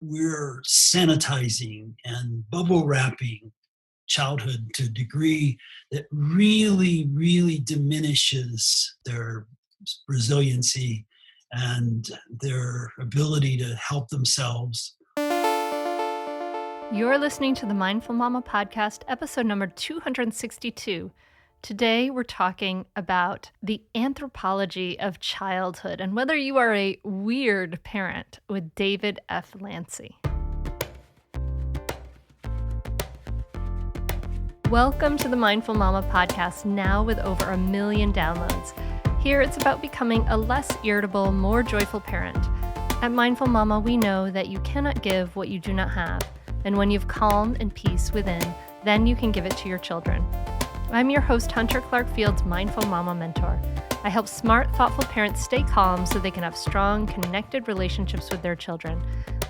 we're sanitizing and bubble wrapping childhood to a degree that really, really diminishes their resiliency and their ability to help themselves. You're listening to the Mindful Mama podcast, episode number 262. Today, we're talking about the anthropology of childhood and whether you are a weird parent with David F. Lancy. Welcome to the Mindful Mama podcast, now with over 1 million downloads. Here, it's about becoming a less irritable, more joyful parent. At Mindful Mama, we know that you cannot give what you do not have. And when you've calm and peace within, then you can give it to your children. I'm your host, Hunter Clark-Field's Mindful Mama mentor. I help smart, thoughtful parents stay calm so they can have strong, connected relationships with their children.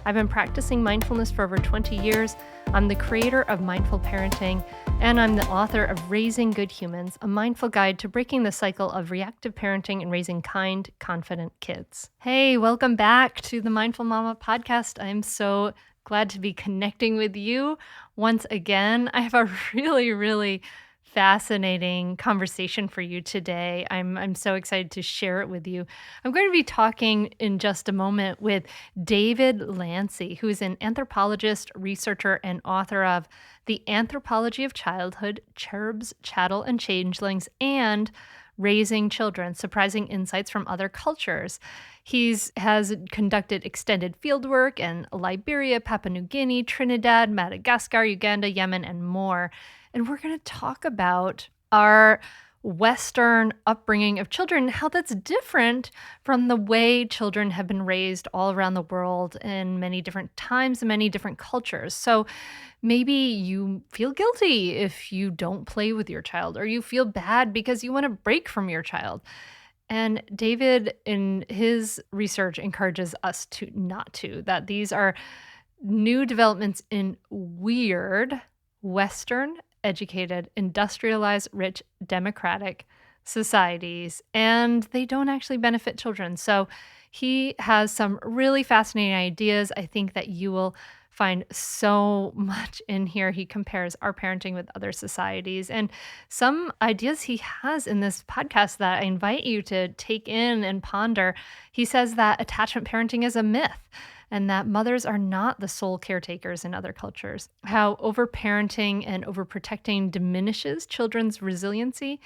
I've been practicing mindfulness for over 20 years. I'm the creator of Mindful Parenting, and I'm the author of Raising Good Humans, a mindful guide to breaking the cycle of reactive parenting and raising kind, confident kids. Hey, welcome back to the Mindful Mama podcast. I'm so glad to be connecting with you once again. I have a really fascinating conversation for you today. I'm so excited to share it with you. I'm going to be talking in just a moment with David Lancy, who is an anthropologist, researcher, and author of The Anthropology of Childhood, Cherubs, Chattel, and Changelings, and Raising Children, Surprising Insights from Other Cultures. He has conducted extended fieldwork in Liberia, Papua New Guinea, Trinidad, Madagascar, Uganda, Yemen, and more. And we're going to talk about our Western upbringing of children, how that's different from the way children have been raised all around the world in many different times and many different cultures. So maybe you feel guilty if you don't play with your child, or you feel bad because you want to break from your child. And David, in his research, encourages us to not to, that these are new developments in weird, Western, educated, industrialized, rich, democratic societies, and they don't actually benefit children. So he has some really fascinating ideas. I think that you will find so much in here. He compares our parenting with other societies, and some ideas he has in this podcast that I invite you to take in and ponder. He says that attachment parenting is a myth and that mothers are not the sole caretakers in other cultures, how overparenting and overprotecting diminishes children's resiliency,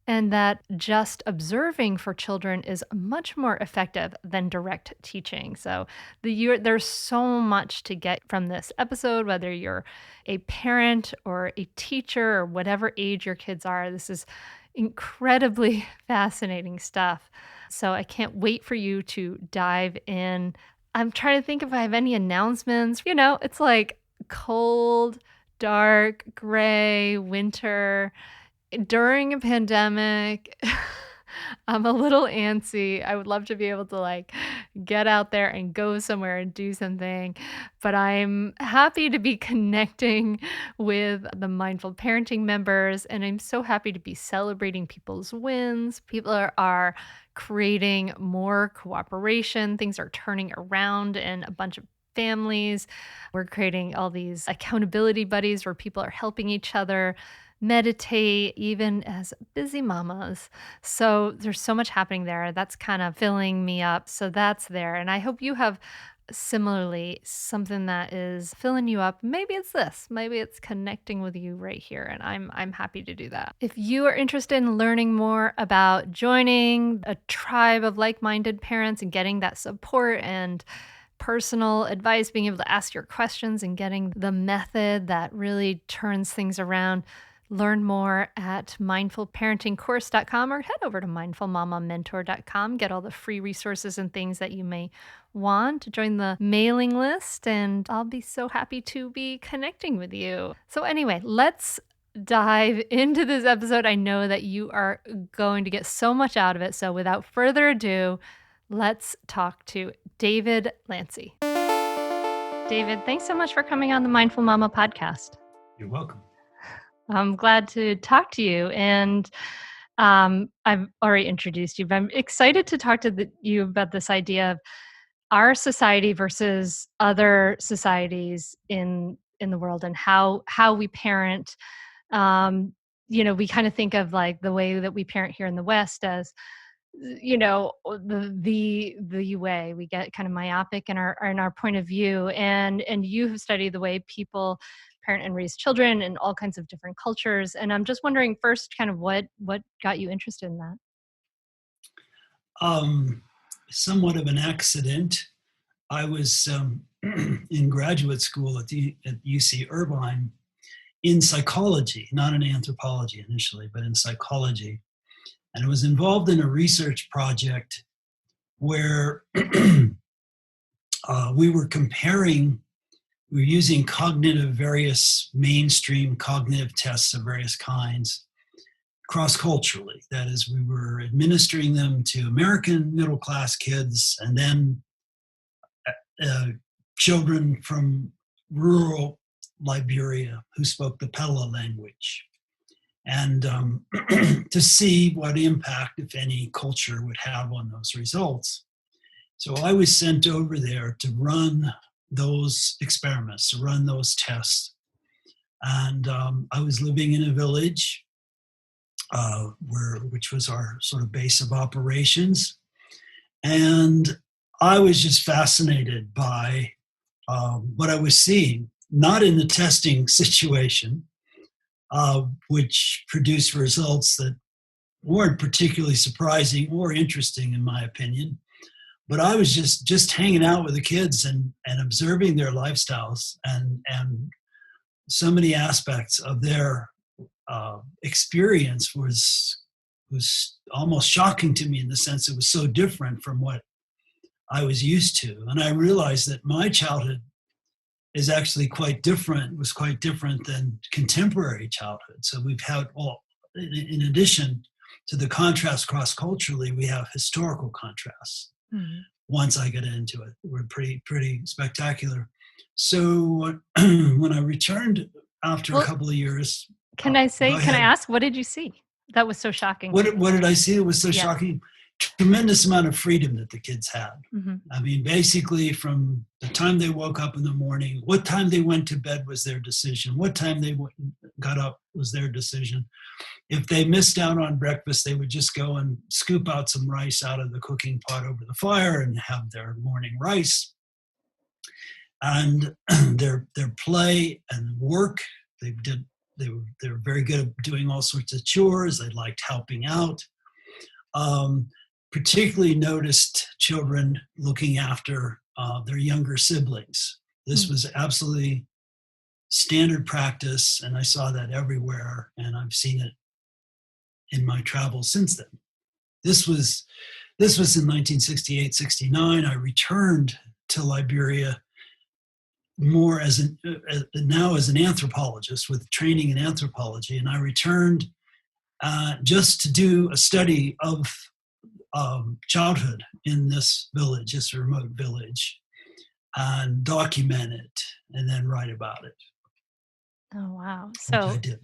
and that just observing for children is much more effective than direct teaching. So there's so much to get from this episode, whether you're a parent or a teacher or whatever age your kids are. This is incredibly fascinating stuff. So I can't wait for you to dive in. I'm trying to think if I have any announcements. You know, it's like cold, dark, gray, winter during a pandemic. I'm a little antsy. I would love to be able to get out there and go somewhere and do something, but I'm happy to be connecting with the Mindful Parenting members, and I'm so happy to be celebrating people's wins. People are creating more cooperation. Things are turning around in a bunch of families. We're creating all these accountability buddies where people are helping each other meditate, even as busy mamas. So there's so much happening there. That's kind of filling me up. So that's there. And I hope you have similarly something that is filling you up. Maybe it's this. Maybe it's connecting with you right here. And I'm happy to do that. If you are interested in learning more about joining a tribe of like-minded parents and getting that support and personal advice, being able to ask your questions and getting the method that really turns things around, learn more at mindfulparentingcourse.com or head over to mindfulmamamentor.com. Get all the free resources and things that you may want to join the mailing list, and I'll be so happy to be connecting with you. So anyway, let's dive into this episode. I know that you are going to get so much out of it. So without further ado, let's talk to David Lancy. David, thanks so much for coming on the Mindful Mama podcast. You're welcome. I'm glad to talk to you. And I've already introduced you, but I'm excited to talk to you about this idea of our society versus other societies in the world, and how we parent. We kind of think of like the way that we parent here in the West as, the way we get kind of myopic in our point of view, and you have studied the way people parent and raise children in all kinds of different cultures, and I'm just wondering first kind of what got you interested in that. Somewhat of an accident. I was in graduate school at UC Irvine in psychology, not in anthropology initially, but in psychology. And I was involved in a research project where we were using various mainstream cognitive tests of various kinds cross-culturally. That is, we were administering them to American middle-class kids and then children from rural Liberia who spoke the Pella language, and to see what impact, if any, culture would have on those results. So I was sent over there to run those experiments, to run those tests. And I was living in a village which was our sort of base of operations. And I was just fascinated by what I was seeing, not in the testing situation, which produced results that weren't particularly surprising or interesting, in my opinion. But I was just hanging out with the kids and observing their lifestyles, and so many aspects of their experience was almost shocking to me, in the sense it was so different from what I was used to. And I realized that my childhood is actually quite different than contemporary childhood. So we've had in addition to the contrast cross-culturally, we have historical contrasts. Mm-hmm. Once I get into it, we're pretty spectacular. So when I returned after a couple of years, can I ask, what did you see that was so shocking? What did I see that was so shocking? Tremendous amount of freedom that the kids had. Mm-hmm. I mean, basically from the time they woke up in the morning, what time they went to bed was their decision. What time they got up was their decision. If they missed out on breakfast, they would just go and scoop out some rice out of the cooking pot over the fire and have their morning rice. And their play and work, they were very good at doing all sorts of chores. They liked helping out. Particularly noticed children looking after their younger siblings. This was absolutely standard practice, and I saw that everywhere, and I've seen it in my travels since then. This was in 1968, 69. I returned to Liberia more as an anthropologist with training in anthropology, and I returned just to do a study of childhood in this village, this remote village, and document it and then write about it. Oh, wow. So I did.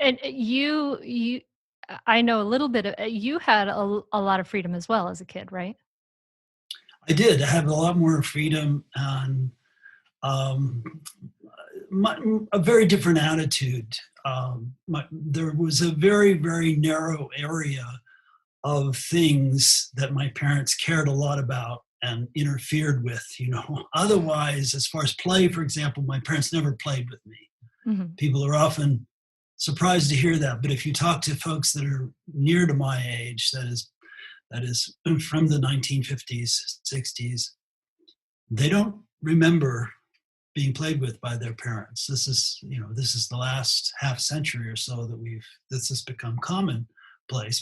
And you, I know a little bit of, you had a lot of freedom as well as a kid, right? I did. I had a lot more freedom and a very different attitude. There was a very, very narrow area of things that my parents cared a lot about and interfered with, Otherwise, as far as play, for example, my parents never played with me. Mm-hmm. People are often surprised to hear that, but if you talk to folks that are near to my age, that is from the 1950s, 60s, they don't remember being played with by their parents. This is the last half century or so that this has become commonplace.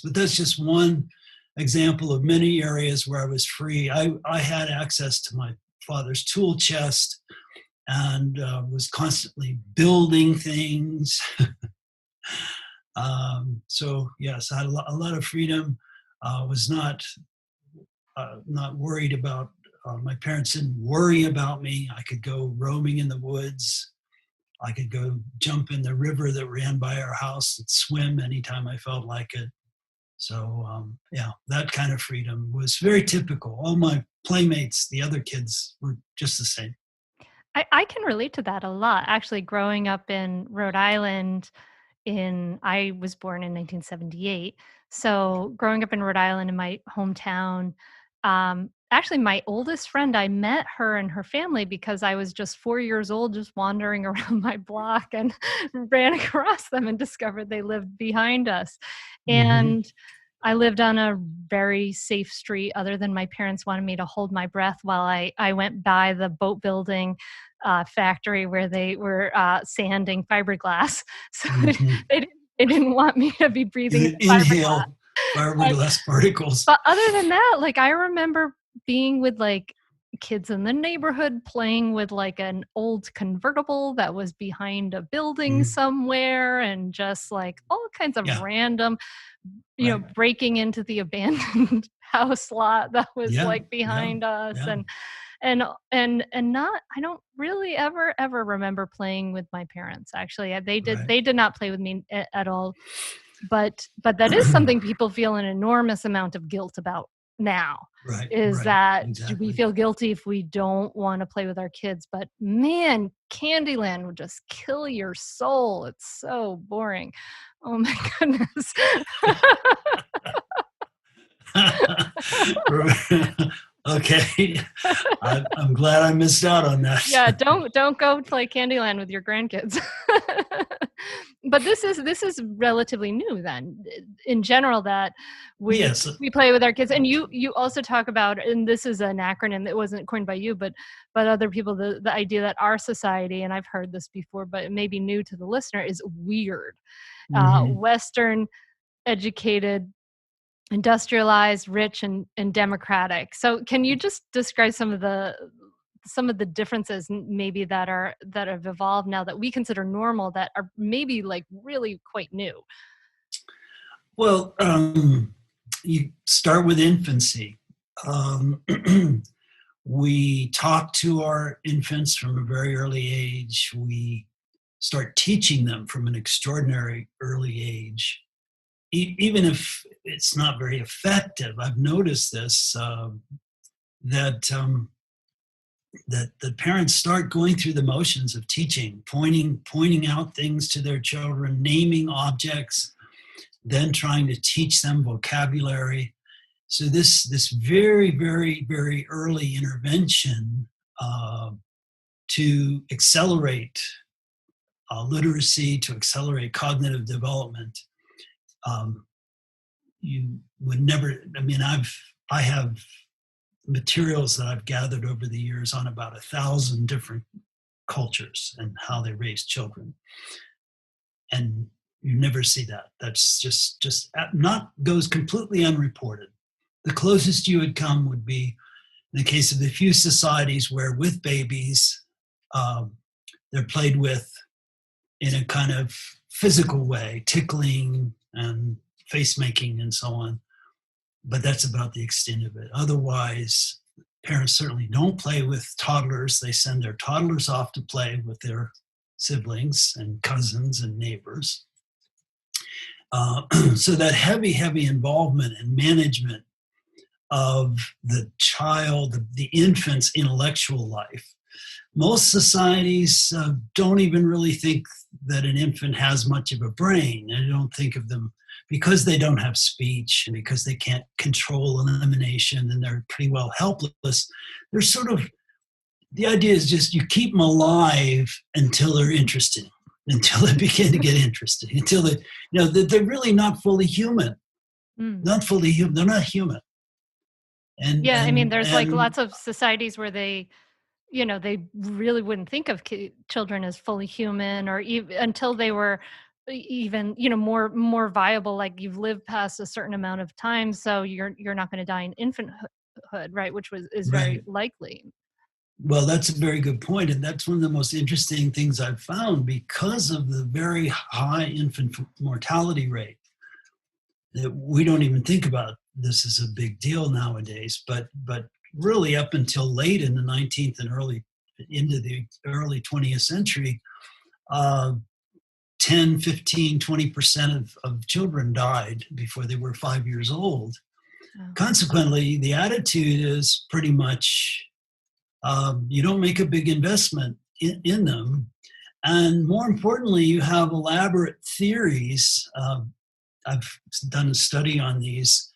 But that's just one example of many areas where I was free. I had access to my father's tool chest and was constantly building things. So yes, I had a lot of freedom. Was not worried about. My parents didn't worry about me. I could go roaming in the woods. I could go jump in the river that ran by our house and swim anytime I felt like it. So yeah, that kind of freedom was very typical. All my playmates, the other kids, were just the same. I can relate to that a lot. Actually, growing up in Rhode Island, I was born in 1978. So growing up in Rhode Island in my hometown, actually my oldest friend, I met her and her family because I was just 4 years old, just wandering around my block and ran across them and discovered they lived behind us. Hmm. And I lived on a very safe street, other than my parents wanted me to hold my breath while I went by the boat building factory where they were sanding fiberglass. So Hmm. they didn't want me to be breathing in You the fiberglass. inhale fiberglass particles. But other than that, like, I remember being with, like, kids in the neighborhood, playing with, like, an old convertible that was behind a building Mhm. somewhere, and just, like, all kinds of Yeah, random, right. breaking into the abandoned house lot that was, Yeah, like, yeah, behind us, yeah, and not I don't really ever remember playing with my parents, actually. right. They did not play with me at all. But that is something people feel an enormous amount of guilt about now, Right, is right, that do we exactly. feel guilty if we don't wanna play with our kids? But man, Candyland would just kill your soul. It's so boring. Oh my goodness. Okay, I'm glad I missed out on that. Yeah, don't go play Candyland with your grandkids. But this is relatively new then, in general, that Yes, we play with our kids. And you also talk about, and this is an acronym that wasn't coined by you, but other people, the idea that our society, and I've heard this before, but it may be new to the listener, is weird. mhm. Western educated, industrialized, rich, and democratic. So can you just describe some of the differences maybe that have evolved now that we consider normal, that are maybe like really quite new? Well, you start with infancy. Um, we talk to our infants from a very early age. We start teaching them from an extraordinary early age. Even if it's not very effective, I've noticed this that that the parents start going through the motions of teaching, pointing out things to their children, naming objects, then trying to teach them vocabulary. So this very early intervention uh, to accelerate literacy, to accelerate cognitive development. Um, you would never. I mean, I have materials that I've gathered over the years on about 1,000 different cultures and how they raise children, and you never see that. That's just not goes completely unreported. The closest you would come would be in the case of the few societies where with babies um, they're played with in a kind of physical way, tickling and face making and so on. But that's about the extent of it. Otherwise, parents certainly don't play with toddlers. They send their toddlers off to play with their siblings and cousins and neighbors. So that heavy involvement and management of the child, the infant's intellectual life. Most societies don't even really think that an infant has much of a brain. They don't think of them because they don't have speech and because they can't control elimination and they're pretty well helpless. They're sort of, the idea is just you keep them alive until they're interesting, until they begin to get interesting, until they, they're really not fully human, Mm. not fully human. They're not human. And, Yeah, I mean, and, there's like and lots of societies where they really wouldn't think of children as fully human, or until they were even more viable, like you've lived past a certain amount of time, so you're not going to die in infanthood, right, which is very right. likely. Well, that's a very good point, and that's one of the most interesting things I've found because of the very high infant mortality rate. That we don't even think about this as a big deal nowadays, but really up until late in the 19th and early into the early 20th century, uh, 10, 15, 20% of children died before they were 5 years old. Oh. Consequently, the attitude is pretty much you don't make a big investment in them. And more importantly, you have elaborate theories. I've done a study on these.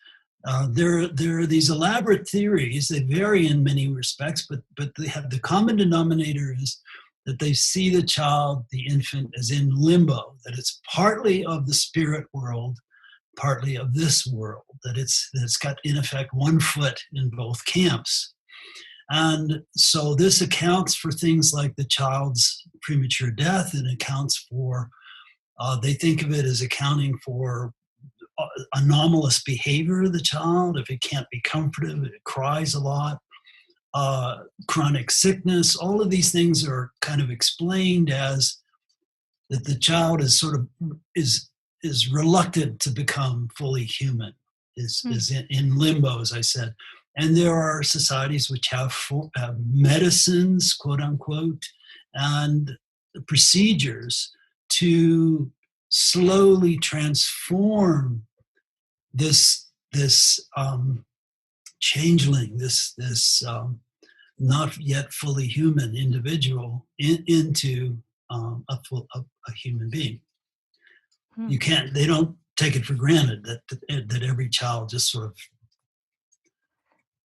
There are these elaborate theories. They vary in many respects, but they have the common denominator is that they see the child, the infant, as in limbo, that it's partly of the spirit world, partly of this world, that it's got, in effect, one foot in both camps. And so this accounts for things like the child's premature death, and accounts for, they think of it as accounting for anomalous behavior of the child. If it can't be comforted, it cries a lot. Chronic sickness, all of these things are kind of explained as that the child is sort of is reluctant to become fully human, is in limbo, as I said. And there are societies which have medicines, quote unquote, and procedures to slowly transform this changeling, this not yet fully human individual into a human being. You can't. They don't take it for granted that every child just sort of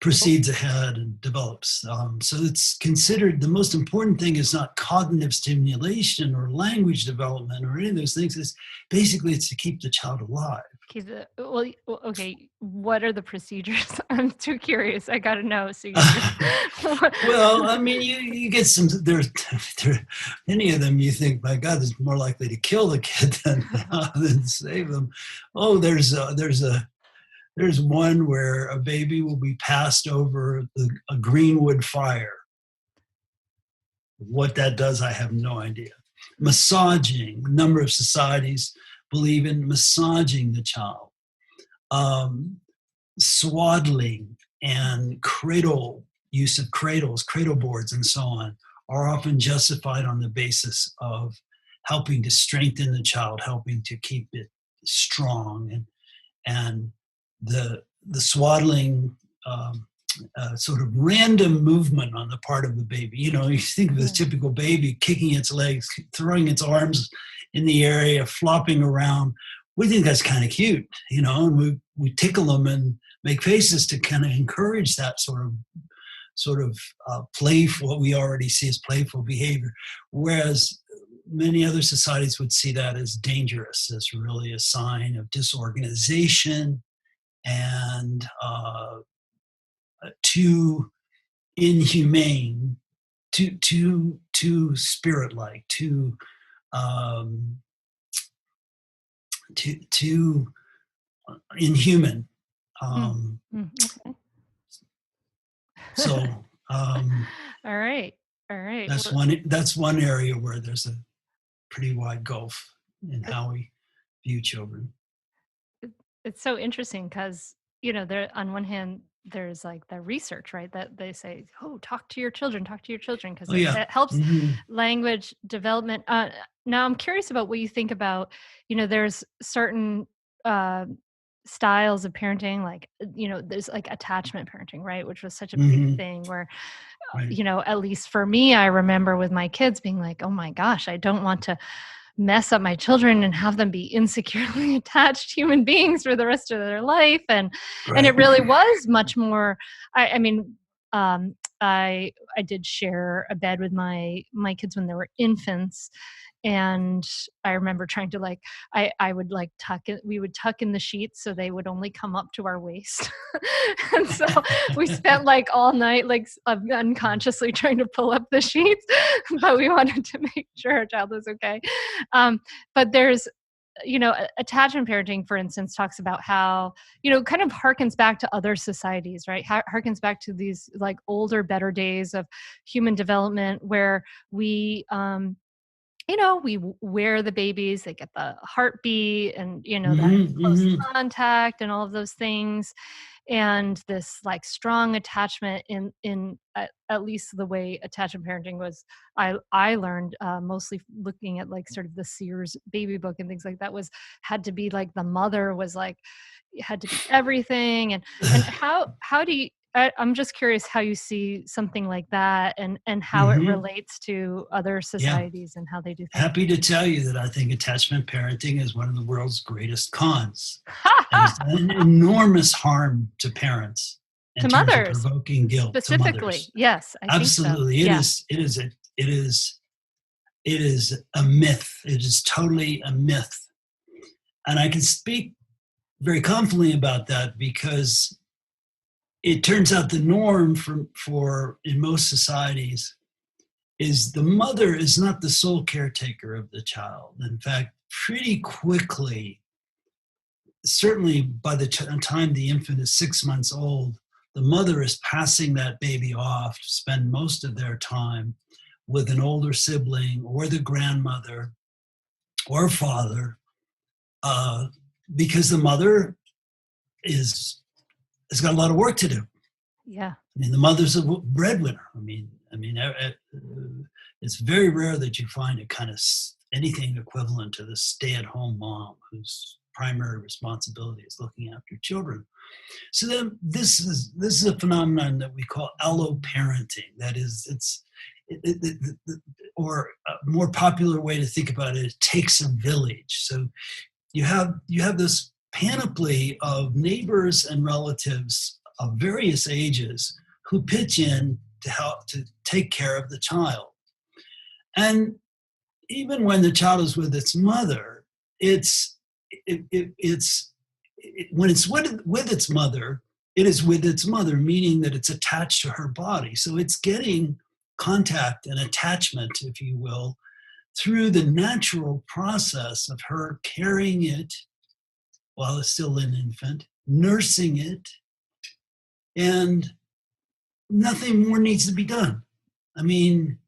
proceeds ahead and develops. So it's considered the most important thing is not cognitive stimulation or language development or any of those things. It's basically it's to keep the child alive. Well, okay. What are the procedures? I'm too curious. I got to know. So well, I mean, you get some. There, any of them you think, my God, it's more likely to kill the kid than save them. Oh, there's one where a baby will be passed over a greenwood fire. What that does, I have no idea. Massaging. A number of societies believe in massaging the child. Swaddling and use of cradles, cradle boards, and so on are often justified on the basis of helping to strengthen the child, helping to keep it strong, and the swaddling sort of random movement on the part of the baby. You know, you think of this typical baby kicking its legs, throwing its arms in the area, flopping around. We think that's kind of cute, you know, and we tickle them and make faces to kind of encourage that sort of playful, what we already see as playful behavior. Whereas many other societies would see that as dangerous, as really a sign of disorganization and too inhumane, too spirit-like, too inhuman. Okay. So all right. That's one area where there's a pretty wide gulf in how we view children. It's so interesting because, you know, there on one hand, there's like the research, right? That they say, oh, talk to your children, because it helps language development. Now I'm curious about what you think about, you know, there's certain styles of parenting, like, you know, there's like attachment parenting, right? Which was such a big thing where, you know, at least for me, I remember with my kids being like, oh my gosh, I don't want to mess up my children and have them be insecurely attached human beings for the rest of their life. And it really was much more, I did share a bed with my kids when they were infants. And I remember trying to I would we would tuck in the sheets so they would only come up to our waist. And so we spent like all night, unconsciously trying to pull up the sheets, but we wanted to make sure our child was okay. But there's, you know, attachment parenting, for instance, talks about how, you know, kind of harkens back to other societies, right? Harkens back to these like older, better days of human development where we, we wear the babies, they get the heartbeat and, that Hmm. close Hmm. contact and all of those things. And this like strong attachment in at least the way attachment parenting was, I learned mostly looking at like sort of the Sears baby book and things like that, was had to be like the mother was like had to be everything. And how do you I'm just curious how you see something like that, and how it Hmm. relates to other Yeah. societies and how they do things. Happy to tell you that I think attachment parenting is one of the world's greatest cons, and it's an enormous harm to parents in To terms of mothers provoking guilt to specifically. mothers. Yes, I think so. Absolutely, Yeah. it is a myth. It is totally a myth, and I can speak very confidently about that because it turns out the norm for in most societies is the mother is not the sole caretaker of the child. In fact, pretty quickly, certainly by the time the infant is 6 months old, the mother is passing that baby off to spend most of their time with an older sibling or the grandmother or father, because the mother has got a lot of work to do. Yeah. I mean, the mother's a breadwinner. It's very rare that you find a kind of anything equivalent to the stay-at-home mom whose primary responsibility is looking after children. So then, this is a phenomenon that we call Aloe Parenting. That is, or a more popular way to think about it takes a village. So you have this panoply of neighbors and relatives of various ages who pitch in to help to take care of the child. And even when the child is with its mother, when it's with its mother, it is with its mother, meaning that it's attached to her body. So it's getting contact and attachment, if you will, through the natural process of her carrying it while it's still an infant, nursing it, and nothing more needs to be done. I mean,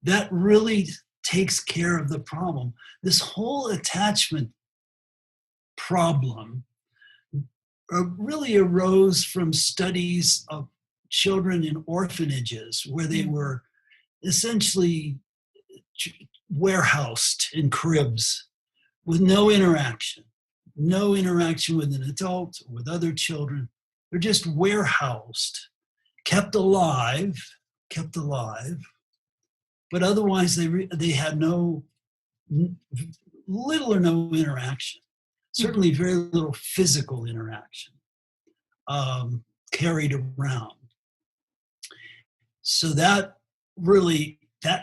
that really takes care of the problem. This whole attachment problem really arose from studies of children in orphanages where they were essentially warehoused in cribs with no interaction with an adult or with other children. They're just warehoused, kept alive, but otherwise they had little or no interaction. Certainly very little physical interaction carried around. So that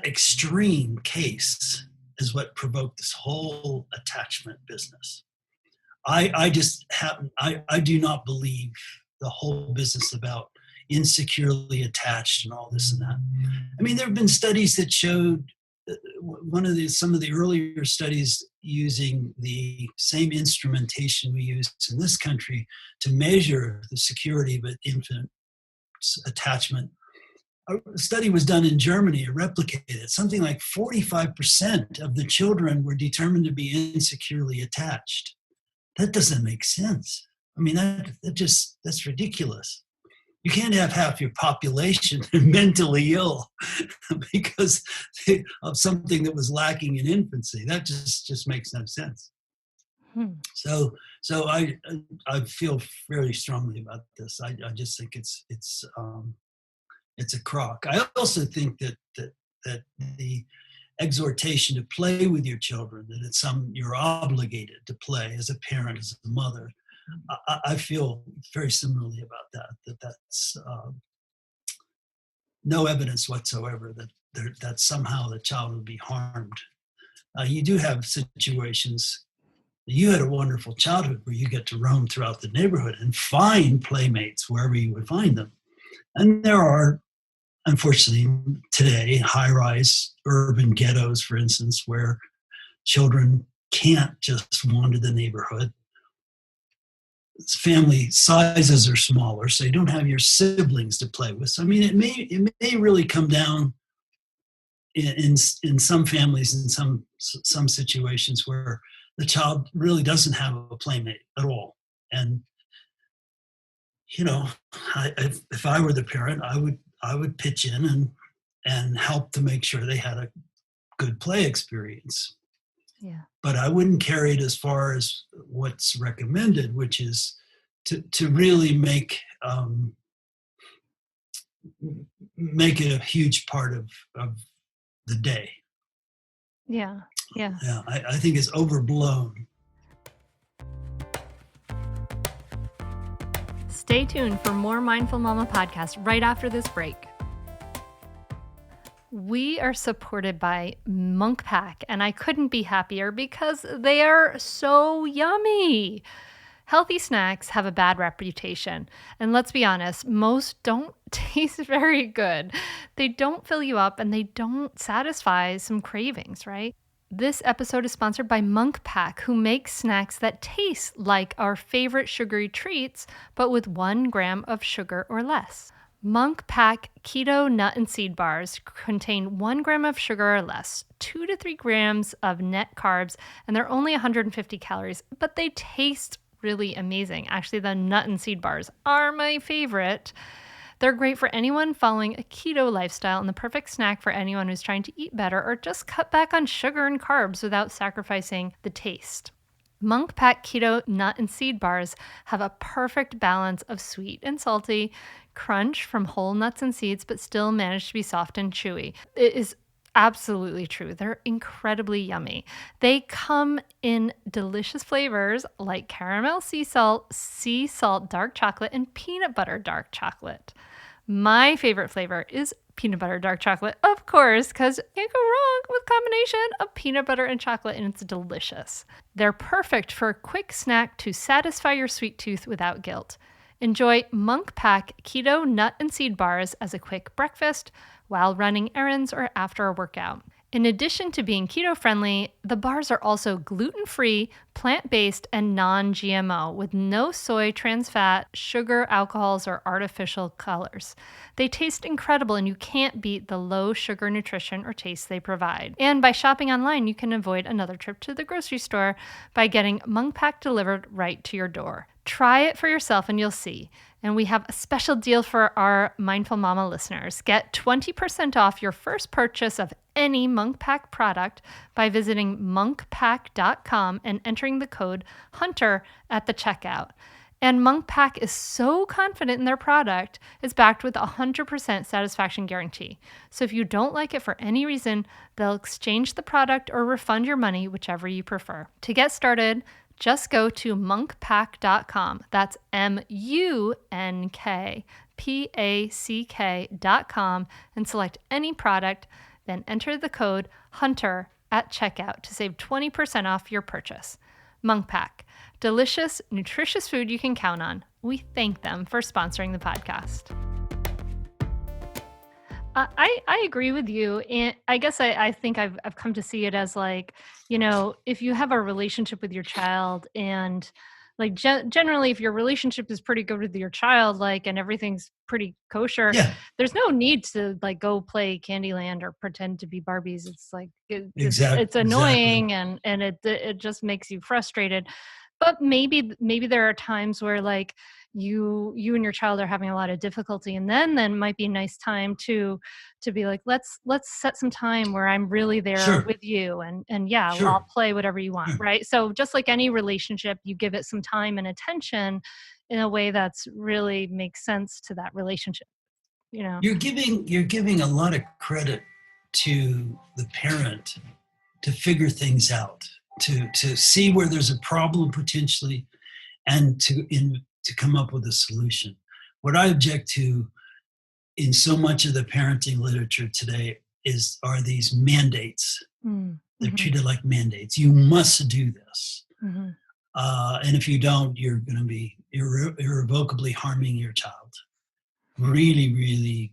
extreme case is what provoked this whole attachment business. I do not believe the whole business about insecurely attached and all this and that. I mean, there have been studies that showed some of the earlier studies using the same instrumentation we use in this country to measure the security of an infant's attachment. A study was done in Germany, it replicated it. Something like 45% of the children were determined to be insecurely attached. That doesn't make sense. I mean, that's ridiculous. You can't have half your population mentally ill because of something that was lacking in infancy. That just makes no sense. So I feel fairly strongly about this. I just think it's a crock. I also think that the exhortation to play with your children, that you're obligated to play as a parent, as a mother. I feel very similarly about that's no evidence whatsoever that somehow the child will be harmed. You do have situations. You had a wonderful childhood where you get to roam throughout the neighborhood and find playmates wherever you would find them. And there are, unfortunately, today, high-rise urban ghettos, for instance, where children can't just wander the neighborhood. Family sizes are smaller, so you don't have your siblings to play with. So, I mean, it may really come down in some families, in some situations where the child really doesn't have a playmate at all. And if I were the parent, I would pitch in and help to make sure they had a good play experience. Yeah. But I wouldn't carry it as far as what's recommended, which is to really make it a huge part of the day. Yeah. Yeah. Yeah, I think it's overblown. Stay tuned for more Mindful Mama podcast right after this break. We are supported by Munk Pack, and I couldn't be happier because they are so yummy. Healthy snacks have a bad reputation, and let's be honest, most don't taste very good. They don't fill you up, and they don't satisfy some cravings, right? This episode is sponsored by Munk Pack, who makes snacks that taste like our favorite sugary treats, but with 1 gram of sugar or less. Munk Pack Keto Nut and Seed Bars contain 1 gram of sugar or less, 2 to 3 grams of net carbs, and they're only 150 calories, but they taste really amazing. Actually, the nut and seed bars are my favorite. They're great for anyone following a keto lifestyle and the perfect snack for anyone who's trying to eat better or just cut back on sugar and carbs without sacrificing the taste. Munk Pack Keto Nut and Seed Bars have a perfect balance of sweet and salty, crunch from whole nuts and seeds, but still manage to be soft and chewy. It is absolutely true. They're incredibly yummy. They come in delicious flavors like caramel sea salt dark chocolate, and peanut butter dark chocolate. My favorite flavor is peanut butter dark chocolate, of course, because you can't go wrong with combination of peanut butter and chocolate, and it's delicious. They're perfect for a quick snack to satisfy your sweet tooth without guilt. Enjoy Munk Pack Keto Nut and Seed Bars as a quick breakfast, while running errands, or after a workout. In addition to being keto-friendly, the bars are also gluten-free, plant-based, and non-GMO, with no soy, trans fat, sugar, alcohols, or artificial colors. They taste incredible, and you can't beat the low sugar nutrition or taste they provide. And by shopping online, you can avoid another trip to the grocery store by getting Munk Pack delivered right to your door. Try it for yourself and you'll see. And we have a special deal for our Mindful Mama listeners. Get 20% off your first purchase of any Munk Pack product by visiting monkpack.com and entering the code HUNTER at the checkout. And Munk Pack is so confident in their product, it's backed with a 100% satisfaction guarantee. So if you don't like it for any reason, they'll exchange the product or refund your money, whichever you prefer. To get started, just go to monkpack.com. That's MUNKPACK.com and select any product, then enter the code HUNTER at checkout to save 20% off your purchase. Munk Pack, delicious, nutritious food you can count on. We thank them for sponsoring the podcast. I agree with you. And I guess I think I've come to see it as like, if you have a relationship with your child and like generally, if your relationship is pretty good with your child, like, and everything's pretty kosher, there's no need to like go play Candyland or pretend to be Barbies. It's like, it's annoying. And it just makes you frustrated. But maybe there are times where like you and your child are having a lot of difficulty, and then might be a nice time to be like, let's set some time where I'm really there with you, and I'll play whatever you want, right? So just like any relationship, you give it some time and attention in a way that's really makes sense to that relationship. You're giving a lot of credit to the parent to figure things out, to see where there's a problem potentially, and to come up with a solution. What I object to in so much of the parenting literature today are these mandates. Mm-hmm. They're treated like mandates. You must do this. Mm-hmm. And if you don't, you're going to be irrevocably harming your child. Really, really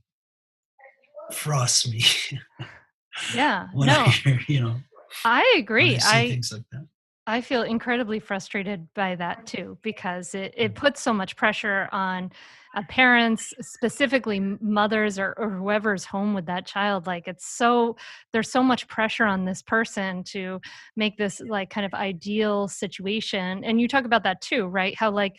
frosts me. Yeah. when I hear, I agree. when I see things like that. I feel incredibly frustrated by that too, because it puts so much pressure on parents, specifically mothers or whoever's home with that child, like there's so much pressure on this person to make this like kind of ideal situation. And you talk about that too, right? How like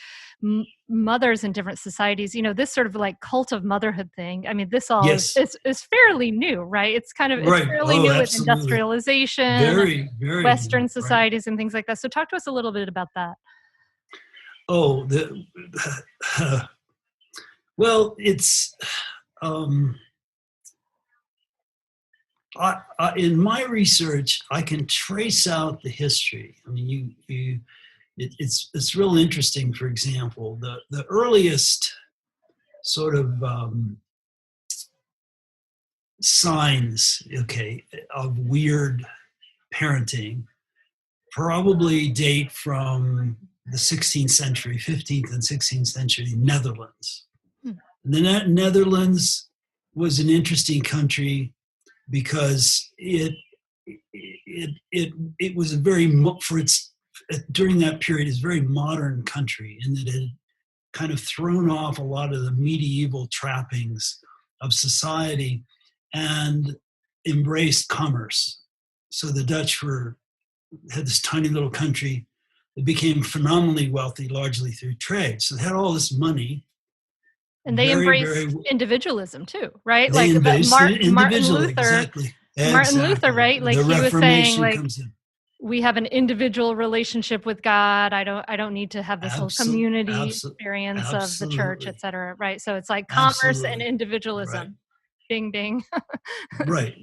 mothers in different societies, this sort of like cult of motherhood thing. I mean, this all Yes. is fairly new, right? It's Right. fairly new with Absolutely. industrialization and Very, very Western new, right? societies and things like that. So talk to us a little bit about that. Oh, well, it's in my research, I can trace out the history. I mean, it's real interesting. For example, the earliest sort of signs, of weird parenting probably date from the 16th century, 15th and 16th century Netherlands. And the Netherlands was an interesting country because it was during that period, is a very modern country in that it had kind of thrown off a lot of the medieval trappings of society and embraced commerce. So the Dutch had this tiny little country that became phenomenally wealthy, largely through trade. So they had all this money. And they embraced individualism too, right? They embraced Martin Luther, exactly. Martin Luther, right? Like the he was saying, like, comes in. We have an individual relationship with God. I don't need to have this whole community experience of the church, et cetera, right? So it's like commerce and individualism. Right. Bing, bing. Right.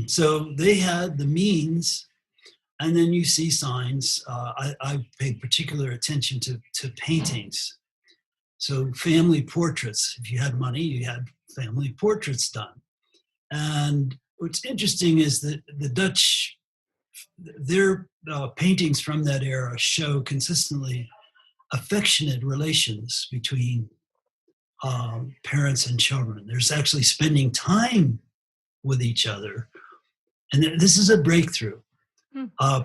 So they had the means, and then you see signs. I paid particular attention to paintings. So family portraits. If you had money, you had family portraits done. And what's interesting is that the Dutch, their paintings from that era show consistently affectionate relations between parents and children. There's actually spending time with each other. And this is a breakthrough.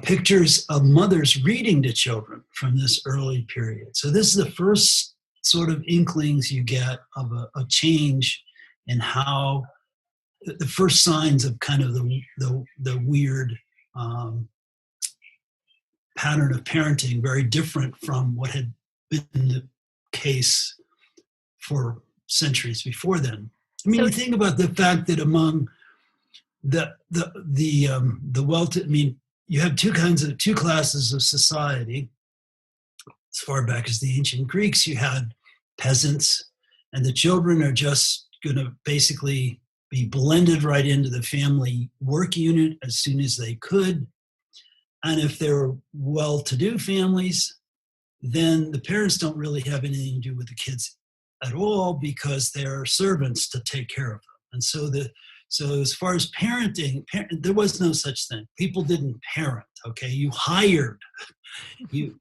Pictures of mothers reading to children from this early period. So this is the first sort of inklings you get of a change in how the first signs of kind of the weird pattern of parenting, very different from what had been the case for centuries before then. I mean, you think about the fact that among the wealthy, I mean, you have two classes of society. As far back as the ancient Greeks, you had peasants, and the children are just going to basically be blended right into the family work unit as soon as they could. And if they're well-to-do families, then the parents don't really have anything to do with the kids at all because they're servants to take care of them. And so as far as parenting, there was no such thing. People didn't parent. Okay, you hired. You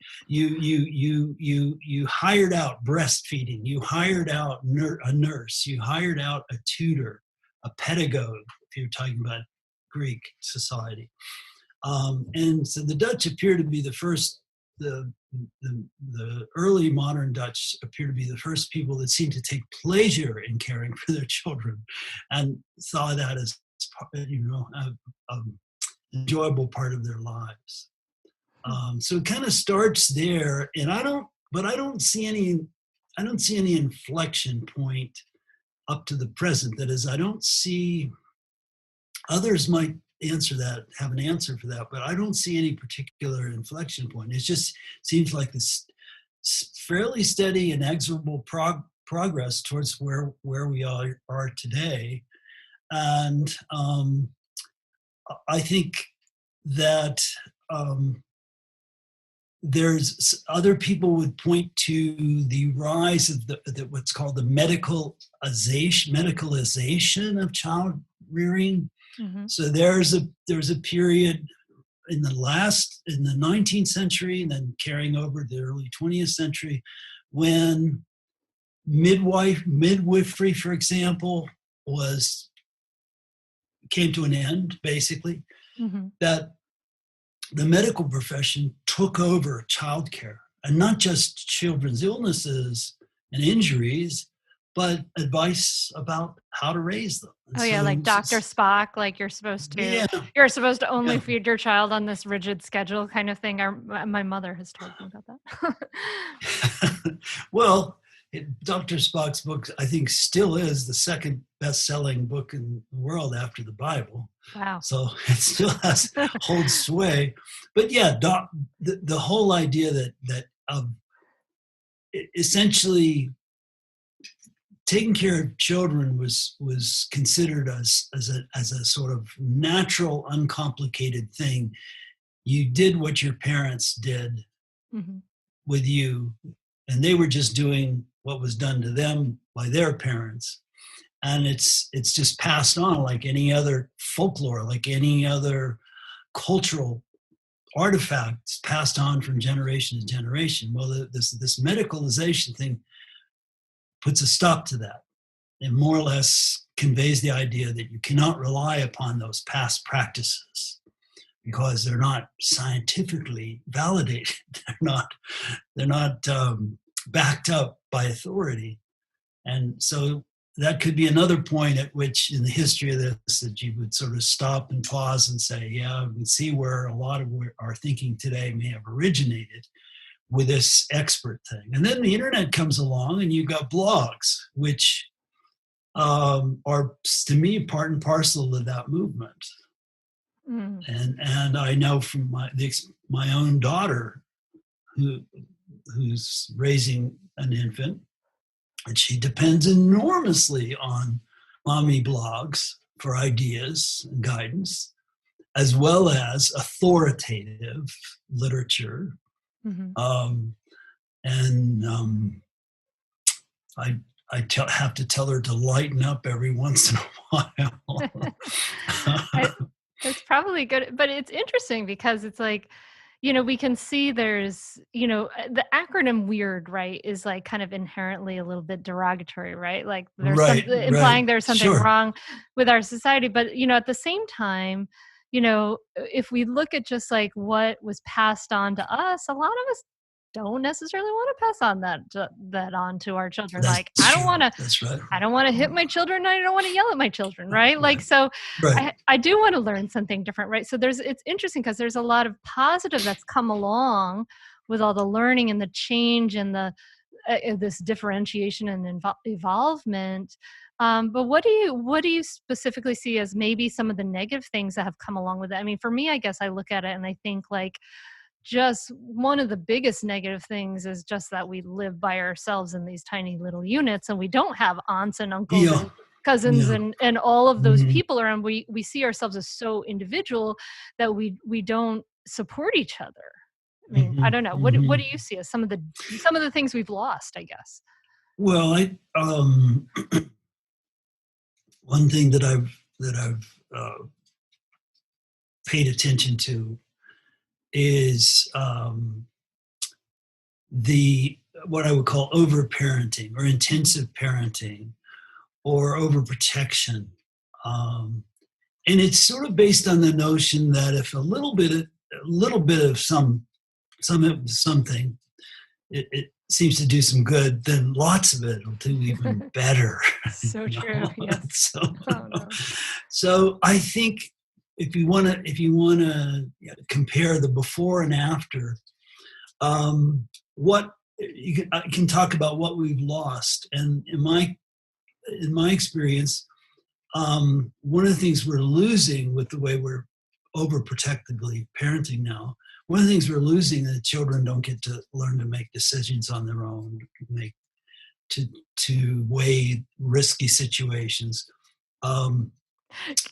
hired out breastfeeding. You hired out a nurse. You hired out a tutor, a pedagogue. If you're talking about Greek society, and so the Dutch appear to be the first. The early modern Dutch appear to be the first people that seem to take pleasure in caring for their children, and saw that as an enjoyable part of their lives. So it kind of starts there, and I don't see any inflection point up to the present. That is, I don't see. Others might have an answer for that, but I don't see any particular inflection point. It just seems like this fairly steady, inexorable progress towards where we are today. And I think that there's other people would point to the rise of what's called the medicalization of child rearing. Mm-hmm. So there's a period in the 19th century and then carrying over the early 20th century when midwifery, for example, came to an end, basically. Mm-hmm. That the medical profession took over childcare, and not just children's illnesses and injuries, but advice about how to raise them. And Oh yeah, like Dr. Spock, like you're supposed to only feed your child on this rigid schedule kind of thing. My mother has told me about that. Well, Dr. Spock's book, I think, still is the second best-selling book in the world after the Bible. Wow. So it still holds sway. But yeah, the whole idea that essentially taking care of children was considered as a sort of natural, uncomplicated thing. You did what your parents did with you, and they were just doing what was done to them by their parents. And it's just passed on like any other folklore, like any other cultural artifacts passed on from generation to generation. Well, this medicalization thing puts a stop to that. It more or less conveys the idea that you cannot rely upon those past practices because they're not scientifically validated. They're not backed up by authority. And so that could be another point at which in the history of this that you would sort of stop and pause and say, yeah, we can see where a lot of our thinking today may have originated with this expert thing. And then the internet comes along and you've got blogs, which are, to me, part and parcel of that movement. And I know from my own daughter who's raising an infant, and she depends enormously on mommy blogs for ideas and guidance, as well as authoritative literature. I have to tell her to lighten up every once in a while. It's probably good, but it's interesting because it's like, we can see there's, the acronym WEIRD, right, is like kind of inherently a little bit derogatory, right? Like there's implying there's something wrong with our society. But, at the same time, if we look at just like what was passed on to us, a lot of us don't necessarily want to pass on that on to our children. That's like, I don't want to, that's right. I don't want to hit my children. I don't want to yell at my children. Right. Like, so I do want to learn something different. Right. So it's interesting because there's a lot of positive that's come along with all the learning and the change and this differentiation and evolvement. But what do you specifically see as maybe some of the negative things that have come along with it? I mean, for me, I guess I look at it and I think like, just one of the biggest negative things is just that we live by ourselves in these tiny little units and we don't have aunts and uncles and cousins and all of those people around. We see ourselves as so individual that we don't support each other. I mean, I don't know. What do you see as some of the things we've lost, I guess? Well, one thing that I've paid attention to is what I would call overparenting or intensive parenting or overprotection. And it's sort of based on the notion that if a little bit of something, it seems to do some good, then lots of it will do even better. So true. Yes. So I think if you want to compare the before and after, I can talk about what we've lost. And in my experience, one of the things we're losing with the way we're overprotectively parenting now, one of the things we're losing is that children don't get to learn to make decisions on their own, to weigh risky situations.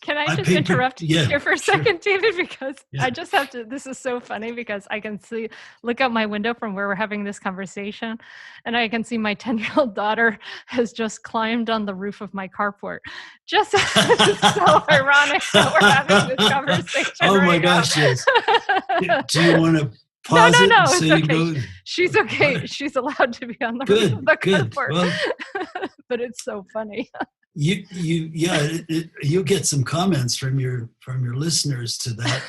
Can I just interrupt here for a second, David? Because I just have to, this is so funny because I can look out my window from where we're having this conversation and I can see my 10-year-old daughter has just climbed on the roof of my carport. Just it's so ironic that we're having this conversation. Oh my gosh, yes. Do you want to pause it? No, it's okay. She's okay. She's allowed to be on the roof of the carport. Well, but it's so funny. You'll get some comments from your listeners to that.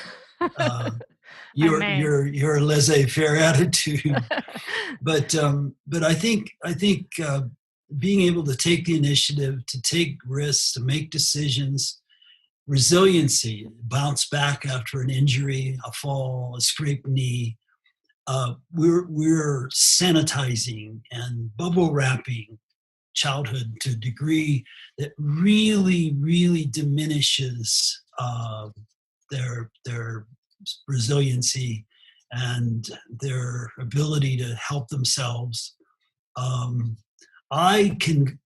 Your laissez-faire attitude, but I think being able to take the initiative, to take risks, to make decisions, resiliency, bounce back after an injury, a fall, a scraped knee. We're sanitizing and bubble wrapping childhood to a degree that really, really diminishes their resiliency and their ability to help themselves. I can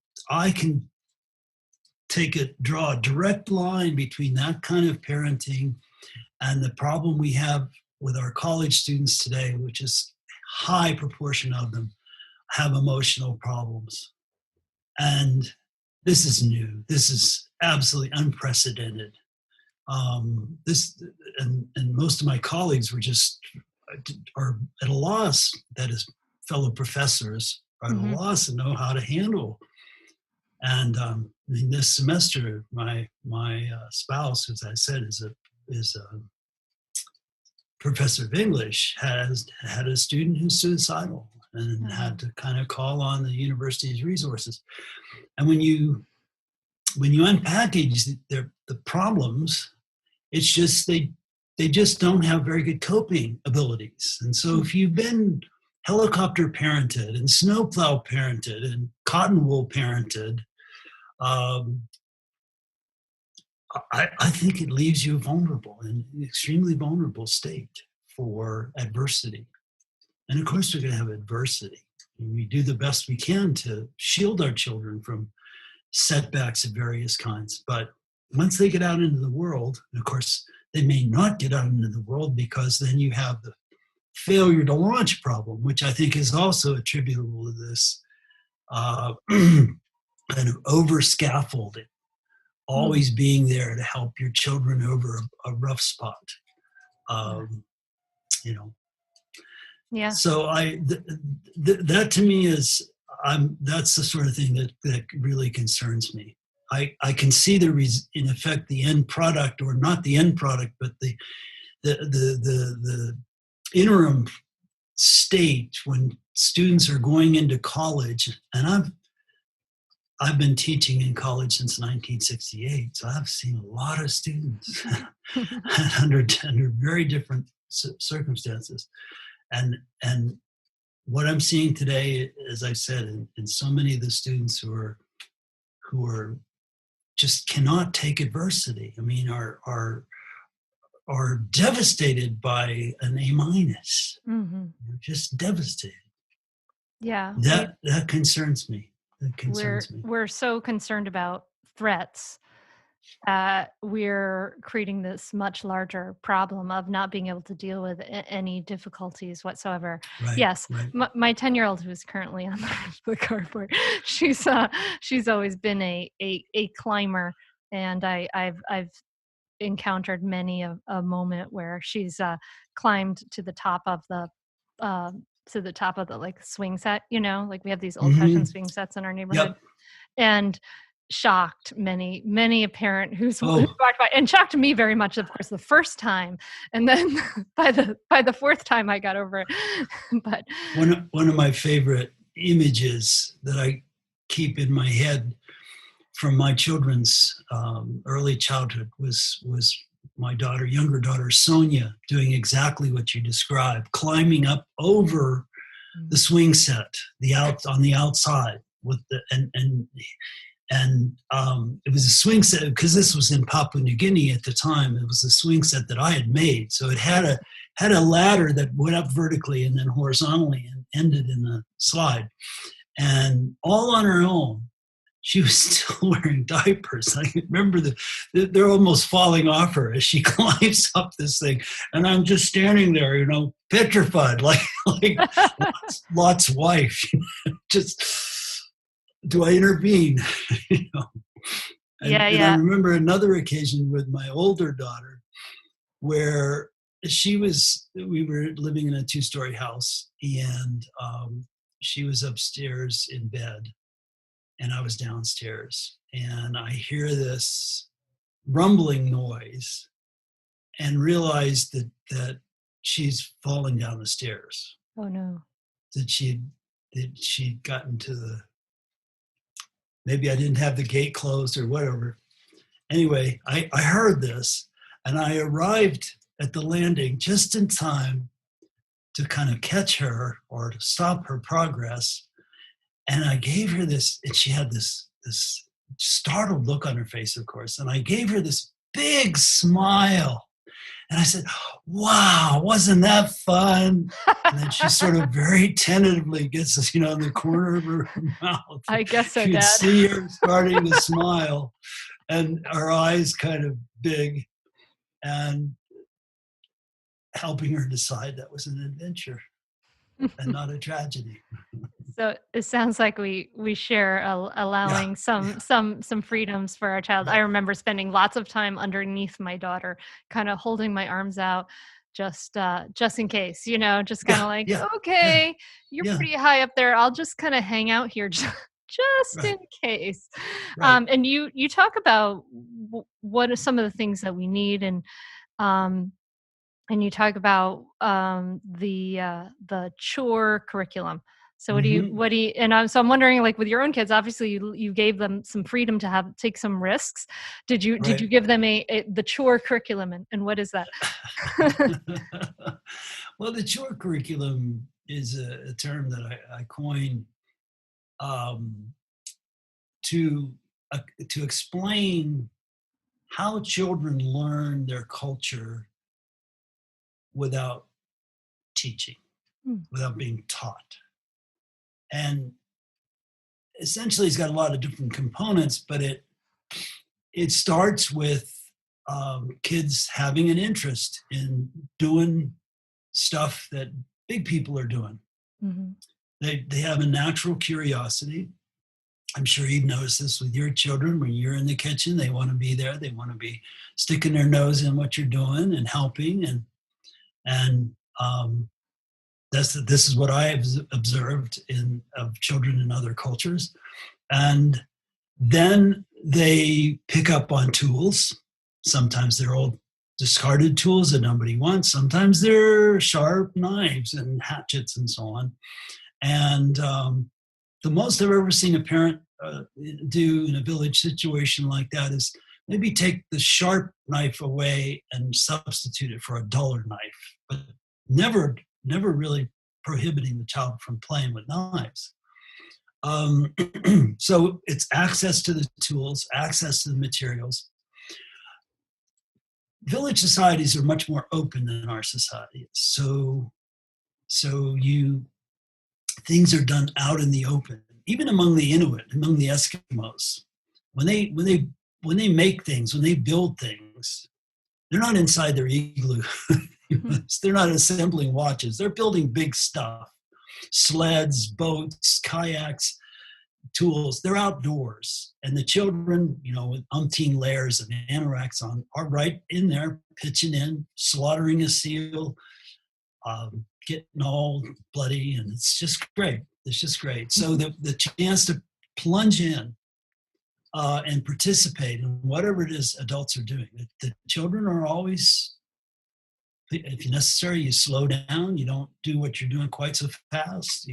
draw a direct line between that kind of parenting and the problem we have with our college students today, which is high proportion of them have emotional problems. And this is new. This is absolutely unprecedented. This and most of my colleagues are at a loss. That is, fellow professors are at a loss to know how to handle. And this semester, my spouse, as I said, is a professor of English, has had a student who's suicidal and had to kind of call on the university's resources. And when you unpackage the problems, it's just they just don't have very good coping abilities. And so if you've been helicopter parented and snowplow parented and cotton wool parented, I think it leaves you vulnerable, in an extremely vulnerable state for adversity. And of course, we're going to have adversity. And we do the best we can to shield our children from setbacks of various kinds. But once they get out into the world, and of course, they may not get out into the world, because then you have the failure to launch problem, which I think is also attributable to this kind of over scaffolding, always being there to help your children over a rough spot. Yeah. So that to me is, that's the sort of thing that really concerns me. I can see in effect the end product, or not the end product, but the interim state when students are going into college. And I've been teaching in college since 1968, so I've seen a lot of students under very different circumstances. And what I'm seeing today, as I said, in so many of the students who are just cannot take adversity. I mean, are devastated by an A-. Just devastated. Yeah. That concerns me. We're so concerned about threats. We're creating this much larger problem of not being able to deal with any difficulties whatsoever. Right, yes, right. My 10-year-old, who's currently on the cardboard, she's always been a climber, and I've encountered many a moment where she's climbed to the top of the like swing set, like we have these old-fashioned swing sets in our neighborhood. Yep. And shocked many a parent who's walked by, and shocked me very much, of course, the first time, and then by the fourth time I got over it. But one of my favorite images that I keep in my head from my children's early childhood was my younger daughter Sonia, doing exactly what you described, climbing up over the swing set, on the outside with and it was a swing set, because this was in Papua New Guinea at the time. It was a swing set that I had made, so it had a ladder that went up vertically and then horizontally and ended in a slide, and all on her own. She was still wearing diapers. I remember they're almost falling off her as she climbs up this thing. And I'm just standing there, petrified, like Lot's wife. Just, do I intervene? And I remember another occasion with my older daughter where we were living in a 2-story house, and she was upstairs in bed, and I was downstairs, and I hear this rumbling noise and realized that she's falling down the stairs. Oh no. That she'd gotten to maybe I didn't have the gate closed or whatever. Anyway, I heard this, and I arrived at the landing just in time to kind of catch her or to stop her progress. And I gave her this, and she had this startled look on her face, of course. And I gave her this big smile. And I said, wow, wasn't that fun? And then she sort of very tentatively gets, in the corner of her mouth. I guess so, You'd Dad. see her starting to smile, and her eyes kind of big, and helping her decide that was an adventure and not a tragedy. So it sounds like we share allowing some freedoms for our child. I remember spending lots of time underneath my daughter, kind of holding my arms out, just in case, just kind of okay, you're pretty high up there. I'll just kind of hang out here just in case. Right. And you talk about what are some of the things that we need, and you talk about the Chore Curriculum. So what do you, and so I'm wondering, like with your own kids, obviously you gave them some freedom to take some risks. Did you give them the Chore Curriculum, and what is that? Well, the Chore Curriculum is a term that I coined to explain how children learn their culture without teaching, without being taught. And essentially it's got a lot of different components, but it starts with kids having an interest in doing stuff that big people are doing. Mm-hmm. They have a natural curiosity. I'm sure you've noticed this with your children. When you're in the kitchen, they want to be there. They want to be sticking their nose in what you're doing and helping. And this is what I have observed of children in other cultures. And then they pick up on tools. Sometimes they're old discarded tools that nobody wants. Sometimes they're sharp knives and hatchets and so on. And the most I've ever seen a parent do in a village situation like that is maybe take the sharp knife away and substitute it for a duller knife, but never really prohibiting the child from playing with knives. So it's access to the tools, access to the materials. Village societies are much more open than our society. So things are done out in the open, even among the Inuit, among the Eskimos. When they make things, when they build things, they're not inside their igloo. They're not assembling watches. They're building big stuff, sleds, boats, kayaks, tools. They're outdoors. And the children, with umpteen layers of anoraks on, are right in there, pitching in, slaughtering a seal, getting all bloody, and it's just great. It's just great. So the chance to plunge in and participate in whatever it is adults are doing. The children are always, if necessary, you slow down. You don't do what you're doing quite so fast.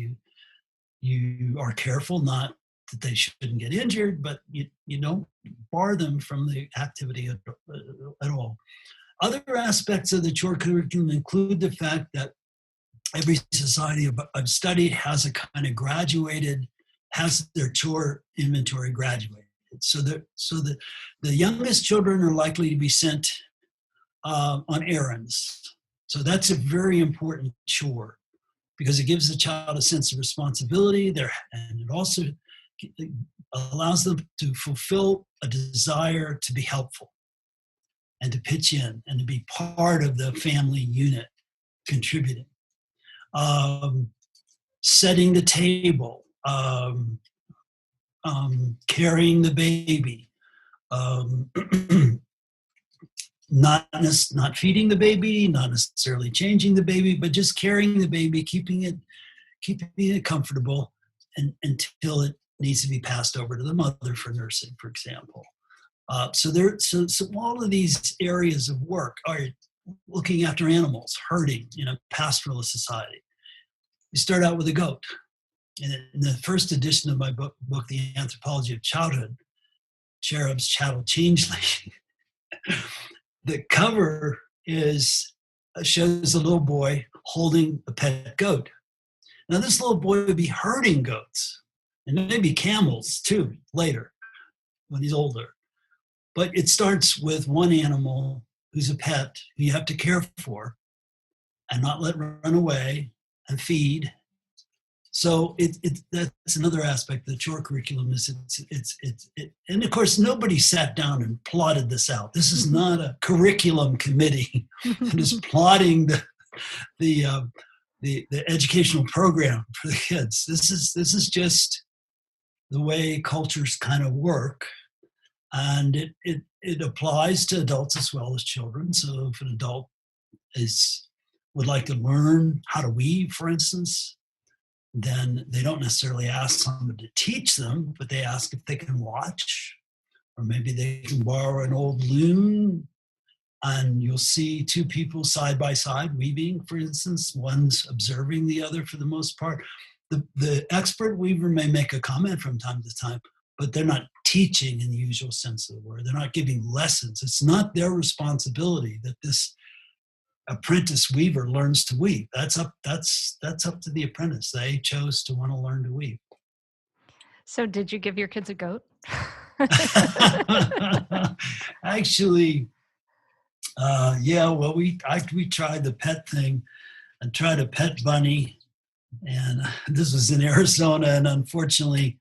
You are careful, not that they shouldn't get injured, but you don't bar them from the activity at all. Other aspects of the Chore Curriculum include the fact that every society I've studied has a kind of has their chore inventory graduated. So the youngest children are likely to be sent on errands. So that's a very important chore because it gives the child a sense of responsibility there, and it also allows them to fulfill a desire to be helpful and to pitch in and to be part of the family unit contributing. Setting the table, carrying the baby, not feeding the baby, not necessarily changing the baby, but just carrying the baby, keeping it comfortable until it needs to be passed over to the mother for nursing, for example. So all of these areas of work are looking after animals, herding in a pastoralist society. You start out with a goat. in the first edition of my book, The Anthropology of Childhood, Cherubs, Chattel, Changelings, the cover shows a little boy holding a pet goat. Now, this little boy would be herding goats and maybe camels too later when he's older. But it starts with one animal who's a pet who you have to care for and not let run away and feed. So that's another aspect of the Chore Curriculum is and of course nobody sat down and plotted this out. This is not a curriculum committee that is plotting the educational program for the kids. This is just the way cultures kind of work, and it applies to adults as well as children. So if an adult would like to learn how to weave, for instance, then they don't necessarily ask someone to teach them, but they ask if they can watch, or maybe they can borrow an old loom, and you'll see two people side by side weaving, for instance. One's observing the other for the most part. The expert weaver may make a comment from time to time, but they're not teaching in the usual sense of the word. They're not giving lessons. It's not their responsibility that this apprentice weaver learns to weave. That's up to the apprentice. They chose to want to learn to weave. So did you give your kids a goat? Actually, yeah, well, we tried the pet thing and tried a pet bunny, and this was in Arizona, and unfortunately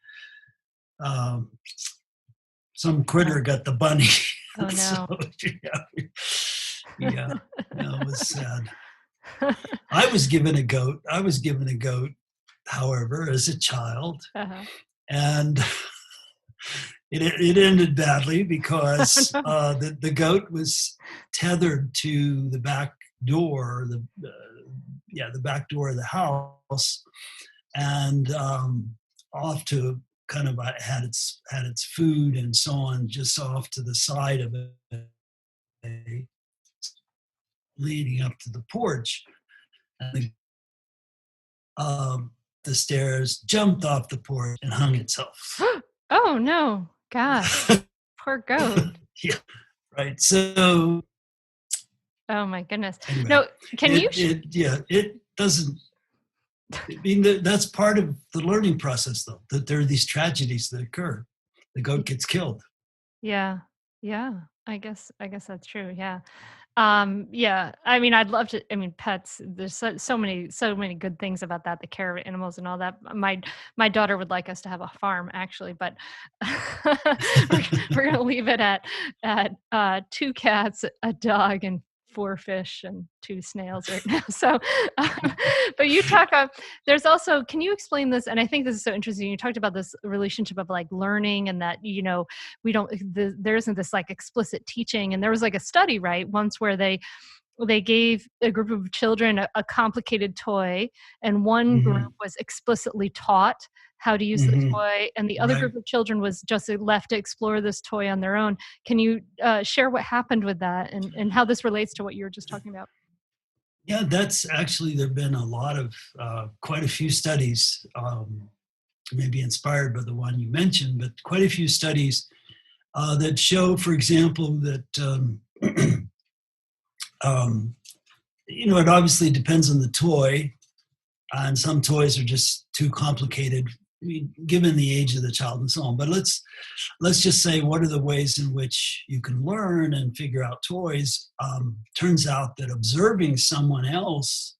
some critter got the bunny. Oh no. So, yeah, it was sad. I was given a goat, however, as a child. Uh-huh. And it ended badly because the goat was tethered to the back door, the back door of the house, and off to kind of had its food and so on, just off to the side of it, leading up to the porch. And the stairs, jumped off the porch and hung itself. Oh no, gosh, poor goat. Yeah, right. So, oh my goodness. Anyway, no, can you? It doesn't. I mean, that's part of the learning process, though. That there are these tragedies that occur. The goat gets killed. Yeah. I guess that's true. Yeah. Yeah. I mean, I'd love to. I mean, pets. There's so many good things about that. The care of animals and all that. My daughter would like us to have a farm, actually, but we're gonna leave it at 2 cats, a dog, and 4 fish and 2 snails right now. So, but you talk about, there's also, can you explain this? And I think this is so interesting. You talked about this relationship of like learning and that, there isn't this like explicit teaching. And there was like a study, right, once where they gave a group of children a complicated toy, and one group was explicitly taught how to use the toy, and the other group of children was just left to explore this toy on their own. Can you share what happened with that and how this relates to what you were just talking about? Yeah, that's actually, there have been a lot of, quite a few studies, maybe inspired by the one you mentioned, but quite a few studies that show, for example, that, it obviously depends on the toy, and some toys are just too complicated, given the age of the child and so on. But let's just say, what are the ways in which you can learn and figure out toys? Turns out that observing someone else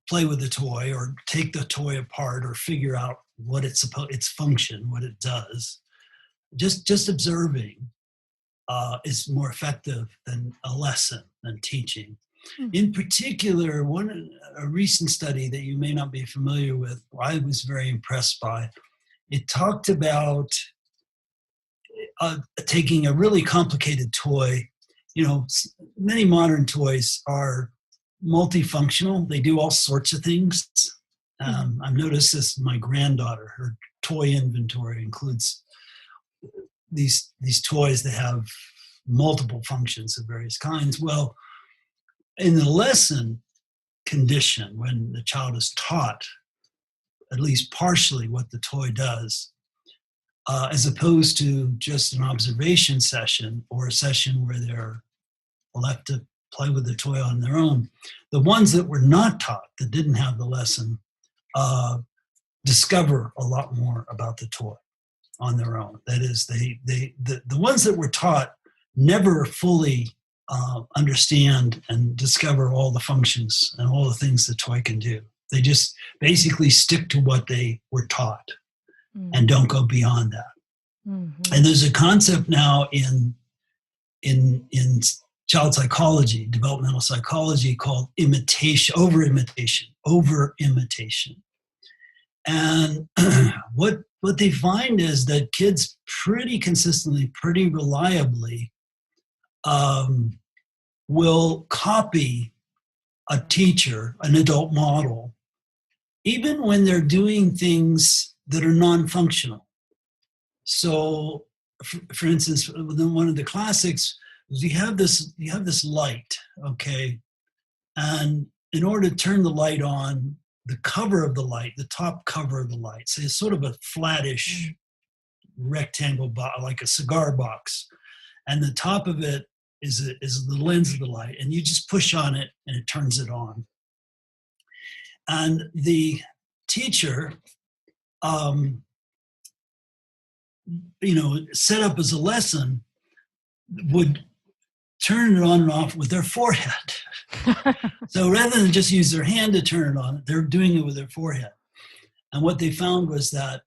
play with the toy, or take the toy apart, or figure out what its function, what it does, just observing is more effective than a lesson, than teaching. In particular, a recent study that you may not be familiar with, I was very impressed by. It talked about taking a really complicated toy. Many modern toys are multifunctional. They do all sorts of things. I've noticed this with my granddaughter. Her toy inventory includes these toys that have multiple functions of various kinds. Well, in the lesson, condition, when the child is taught at least partially what the toy does, as opposed to just an observation session or a session where they're left to play with the toy on their own. The ones that were not taught, that didn't have the lesson, discover a lot more about the toy on their own. That is, the ones that were taught never fully understand and discover all the functions and all the things the toy can do. They just basically stick to what they were taught and don't go beyond that. Mm-hmm. And there's a concept now in child psychology, developmental psychology, called over-imitation. And what they find is that kids pretty consistently, pretty reliably will copy a teacher, an adult model, even when they're doing things that are non-functional. So, for instance, within one of the classics, you have this light, okay? And in order to turn the light on, the cover of the light, the top cover of the light, so it's sort of a flattish rectangle, like a cigar box. And the top of it is the lens of the light. And you just push on it and it turns it on. And the teacher, set up as a lesson, would turn it on and off with their forehead. So rather than just use their hand to turn it on, they're doing it with their forehead. And what they found was that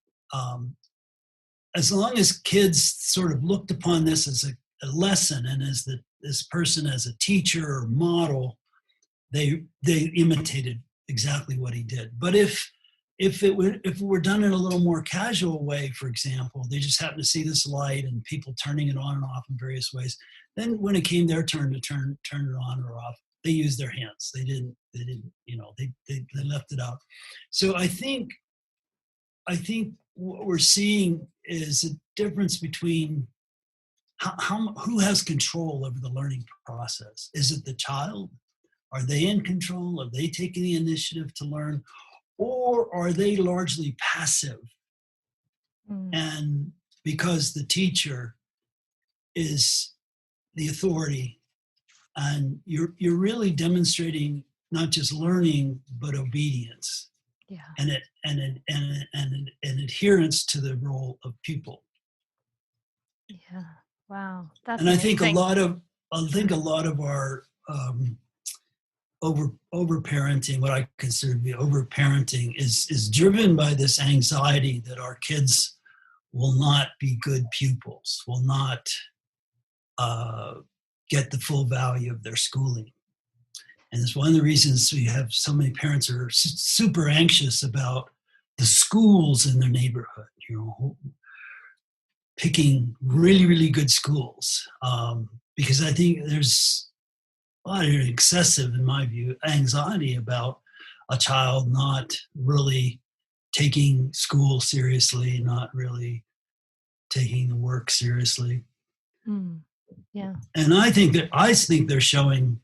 as long as kids sort of looked upon this as a lesson and as this person as a teacher or model, they imitated exactly what he did. But if it were done in a little more casual way, for example, they just happened to see this light and people turning it on and off in various ways, then when it came their turn to turn it on or off, they used their hands. They didn't, they left it out. So I think what we're seeing is a difference between who has control over the learning process. Is it the child? Are they in control? Are they taking the initiative to learn? Or are they largely passive? And because the teacher is the authority, and you're really demonstrating not just learning but obedience, and adherence to the role of pupil. Yeah. Wow. That's and amazing. I think a lot of our overparenting, what I consider to be overparenting, is driven by this anxiety that our kids will not be good pupils, will not get the full value of their schooling. And it's one of the reasons we have so many parents are super anxious about the schools in their neighborhood, picking really, really good schools. Because I think there's a lot of excessive, in my view, anxiety about a child not really taking school seriously, not really taking the work seriously. Yeah. And I think they're showing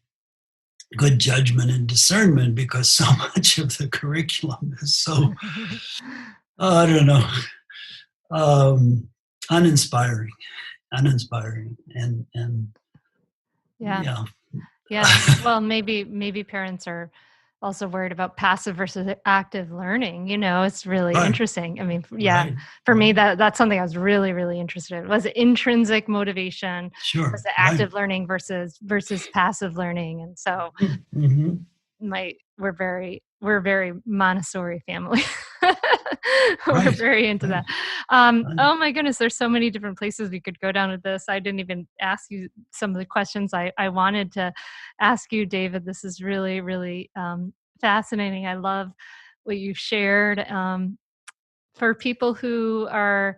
good judgment and discernment because so much of the curriculum is so, I don't know, uninspiring, and yeah. Well, maybe parents are also worried about passive versus active learning. It's really interesting. I mean, for me, that's something I was really, really interested in. Was it intrinsic motivation? Sure. Was it active learning versus passive learning? And so we're very Montessori family. We're very into that. Oh my goodness, there's so many different places we could go down with this. I didn't even ask you some of the questions I wanted to ask you, David. This is really, really fascinating. I love what you've shared. For people who are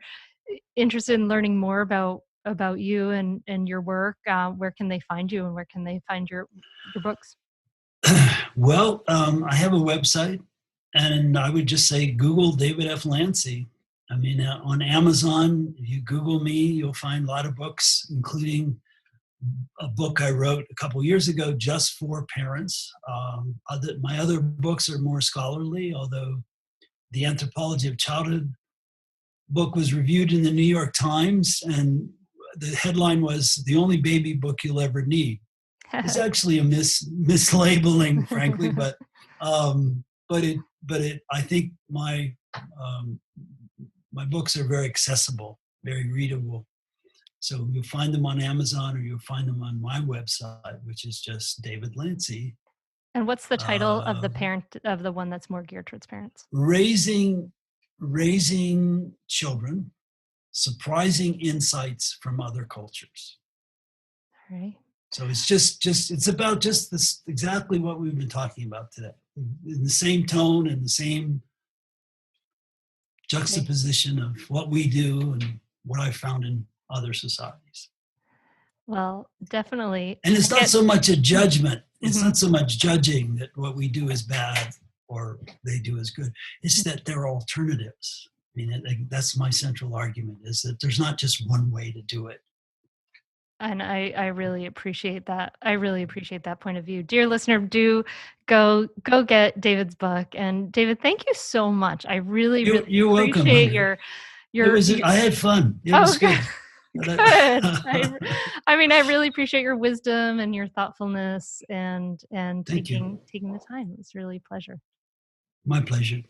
interested in learning more about you and your work, where can they find you and where can they find your books? Well, I have a website, and I would just say Google David F. Lancy. I mean, on Amazon, if you Google me, you'll find a lot of books, including a book I wrote a couple years ago just for parents. My other books are more scholarly, although the Anthropology of Childhood book was reviewed in the New York Times, and the headline was "The Only Baby Book You'll Ever Need." It's actually a mislabeling, frankly, but I think my books are very accessible, very readable. So you'll find them on Amazon, or you'll find them on my website, which is just David Lancy. And what's the title of the one that's more geared towards parents? Raising Children, Surprising Insights from Other Cultures. All right. So it's about just this, exactly what we've been talking about today, in the same tone and the same juxtaposition of what we do and what I found in other societies. Well, definitely. And it's not so much a judgment. It's not so much judging that what we do is bad or they do is good. It's that there are alternatives. I mean, that's my central argument, is that there's not just one way to do it. And I really appreciate that. I really appreciate that point of view. Dear listener, do go get David's book. And David, thank you so much. I really you're appreciate welcome. I had fun. It was good. Good. I really appreciate your wisdom and your thoughtfulness and taking the time. It was really a pleasure. My pleasure.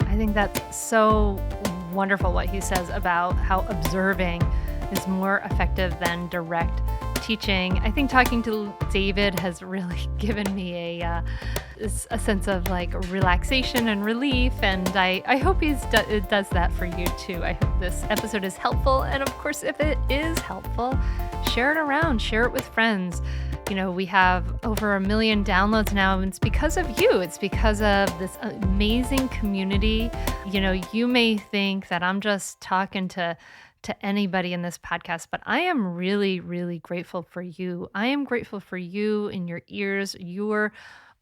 I think that's so wonderful what he says about how observing is more effective than direct teaching. I think talking to David has really given me a sense of like relaxation and relief, and I hope it does that for you too. I hope this episode is helpful, and of course, if it is helpful, share it around, share it with friends. We have over 1 million downloads now, and it's because of you. It's because of this amazing community. You may think that I'm just talking to anybody in this podcast, but I am really, really grateful for you. I am grateful for you in your ears, your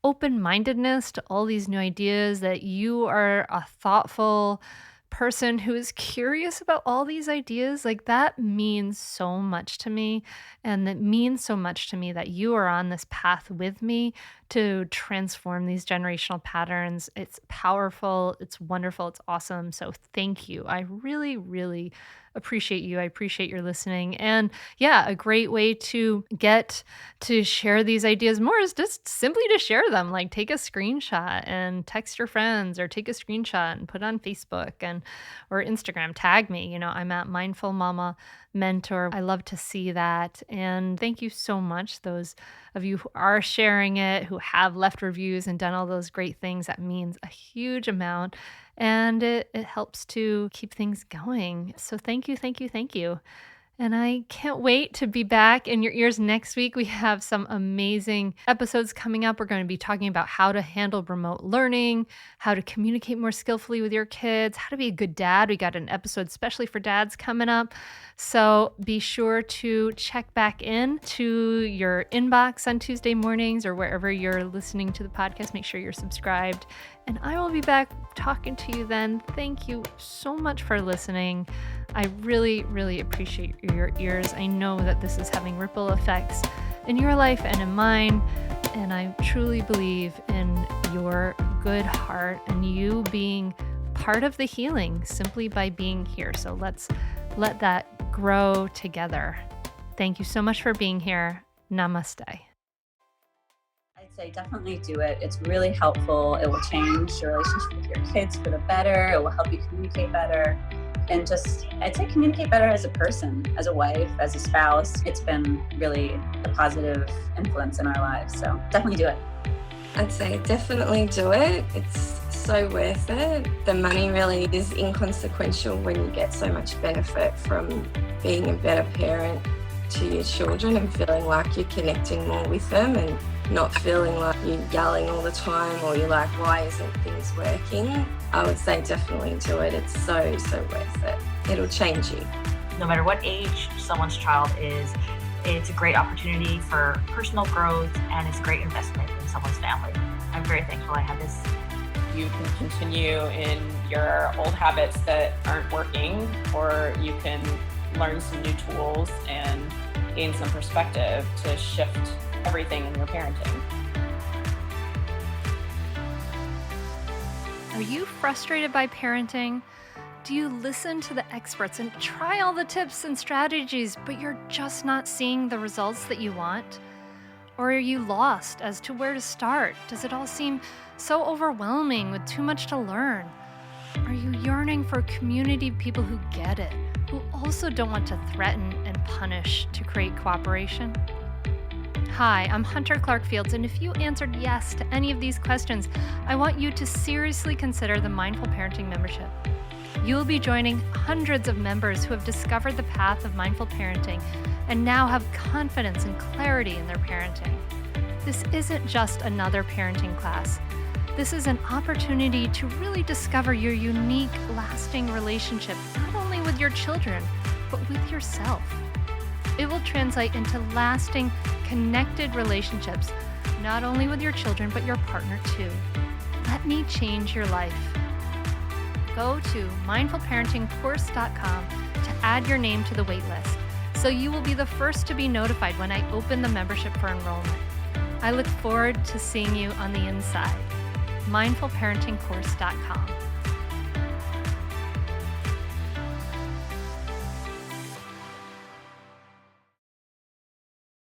open-mindedness to all these new ideas, that you are a thoughtful person who is curious about all these ideas. Like, that means so much to me, and it means so much to me that you are on this path with me to transform these generational patterns. It's powerful, it's wonderful, it's awesome. So thank you. I really, really appreciate you. I appreciate your listening. And yeah, a great way to get to share these ideas more is just simply to share them. Like, take a screenshot and text your friends, or take a screenshot and put it on Facebook or Instagram. Tag me. I'm at Mindful Mama Mentor. I love to see that. And thank you so much, those of you who are sharing it, who have left reviews and done all those great things. That means a huge amount. And it helps to keep things going. So thank you, thank you, thank you. And I can't wait to be back in your ears next week. We have some amazing episodes coming up. We're going to be talking about how to handle remote learning, how to communicate more skillfully with your kids, how to be a good dad. We got an episode especially for dads coming up. So be sure to check back in to your inbox on Tuesday mornings, or wherever you're listening to the podcast. Make sure you're subscribed. And I will be back talking to you then. Thank you so much for listening. I really, really appreciate your ears. I know that this is having ripple effects in your life and in mine. And I truly believe in your good heart and you being part of the healing simply by being here. So let's let that grow together. Thank you so much for being here. Namaste. I'd say definitely do it. It's really helpful. It will change your relationship with your kids for the better. It will help you communicate better. And I'd say communicate better as a person, as a wife, as a spouse. It's been really a positive influence in our lives. So definitely do it. I'd say definitely do it. It's so worth it. The money really is inconsequential when you get so much benefit from being a better parent to your children and feeling like you're connecting more with them and not feeling like you're yelling all the time or you're like, why isn't things working? I would say definitely do it. It's so worth it. It'll change you. No matter what age someone's child is, it's a great opportunity for personal growth and it's a great investment in someone's family. I'm very thankful I have this. You can continue in your old habits that aren't working, or you can learn some new tools and gain some perspective to shift everything in your parenting. Are you frustrated by parenting? Do you listen to the experts and try all the tips and strategies, but you're just not seeing the results that you want? Or are you lost as to where to start? Does it all seem so overwhelming with too much to learn? Are you yearning for a community of people who get it, who also don't want to threaten and punish to create cooperation? Hi, I'm Hunter Clark-Fields, and if you answered yes to any of these questions, I want you to seriously consider the Mindful Parenting membership. You'll be joining hundreds of members who have discovered the path of mindful parenting and now have confidence and clarity in their parenting. This isn't just another parenting class. This is an opportunity to really discover your unique, lasting relationship, not only with your children, but with yourself. It will translate into lasting, connected relationships, not only with your children, but your partner too. Let me change your life. Go to mindfulparentingcourse.com to add your name to the waitlist, so you will be the first to be notified when I open the membership for enrollment. I look forward to seeing you on the inside. mindfulparentingcourse.com.